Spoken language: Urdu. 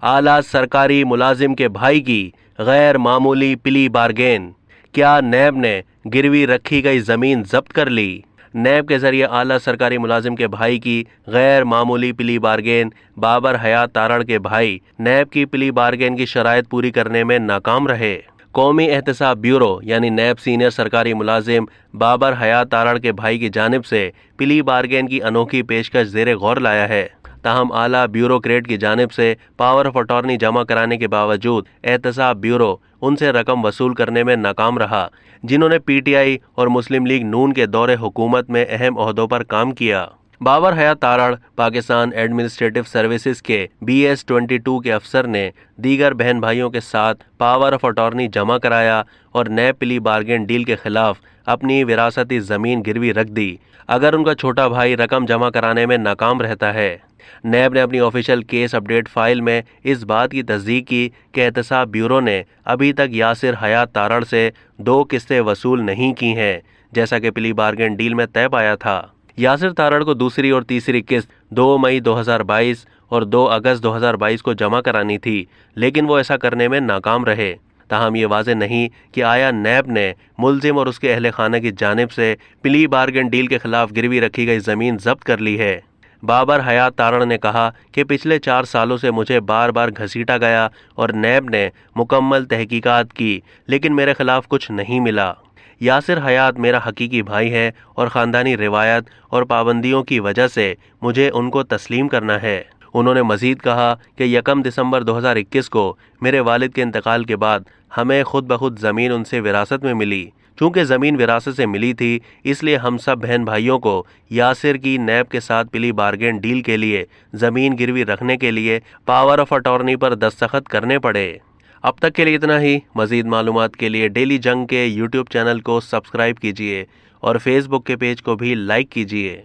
اعلیٰ سرکاری ملازم کے بھائی کی غیر معمولی پلی بارگین، کیا نیب نے گروی رکھی گئی زمین ضبط کر لی؟ نیب کے ذریعے اعلیٰ سرکاری ملازم کے بھائی کی غیر معمولی پلی بارگین، بابر حیات تارڑ کے بھائی نیب کی پلی بارگین کی شرائط پوری کرنے میں ناکام رہے۔ قومی احتساب بیورو یعنی نیب سینئر سرکاری ملازم بابر حیات تارڑ کے بھائی کی جانب سے پلی بارگین کی انوکھی پیشکش زیر غور لایا ہے، تاہم اعلیٰ بیوروکریٹ کی جانب سے پاور آف اٹارنی جمع کرانے کے باوجود احتساب بیورو ان سے رقم وصول کرنے میں ناکام رہا، جنہوں نے پی ٹی آئی اور مسلم لیگ نون کے دور حکومت میں اہم عہدوں پر کام کیا۔ بابر حیات تارڑ پاکستان ایڈمنسٹریٹو سروسز کے BS-22 کے افسر نے دیگر بہن بھائیوں کے ساتھ پاور آف اٹارنی جمع کرایا اور نیب پلی بارگین ڈیل کے خلاف اپنی وراثتی زمین گروی رکھ دی اگر ان کا چھوٹا بھائی رقم جمع کرانے میں ناکام رہتا ہے۔ نیب نے اپنی آفیشیل کیس اپڈیٹ فائل میں اس بات کی تصدیق کی کہ احتساب بیورو نے ابھی تک یاسر حیات تارڑ سے 2 قسطیں وصول نہیں کی ہیں، جیسا کہ پلی بارگین ڈیل میں طے پایا تھا۔ یاسر تارڑ کو دوسری اور تیسری قسط 2 مئی 2022 اور 2 اگست 2022 کو جمع کرانی تھی، لیکن وہ ایسا کرنے میں ناکام رہے۔ تاہم یہ واضح نہیں کہ آیا نیب نے ملزم اور اس کے اہل خانہ کی جانب سے پلی بارگین ڈیل کے خلاف گروی رکھی گئی زمین ضبط کر لی ہے۔ بابر حیات تارڑ نے کہا کہ پچھلے 4 سالوں سے مجھے بار بار گھسیٹا گیا اور نیب نے مکمل تحقیقات کی، لیکن میرے خلاف کچھ نہیں ملا۔ یاسر حیات میرا حقیقی بھائی ہے اور خاندانی روایت اور پابندیوں کی وجہ سے مجھے ان کو تسلیم کرنا ہے۔ انہوں نے مزید کہا کہ 1 دسمبر 2021 کو میرے والد کے انتقال کے بعد ہمیں خود بخود زمین ان سے وراثت میں ملی۔ چونکہ زمین وراثت سے ملی تھی، اس لیے ہم سب بہن بھائیوں کو یاسر کی نیب کے ساتھ پلی بارگین ڈیل کے لیے زمین گروی رکھنے کے لیے پاور آف اٹارنی پر دستخط کرنے پڑے۔ اب تک کے لیے اتنا ہی۔ مزید معلومات کے لیے ڈیلی جنگ کے YouTube چینل کو سبسکرائب کیجیے اور فیس بک کے پیج کو بھی لائک کیجیے۔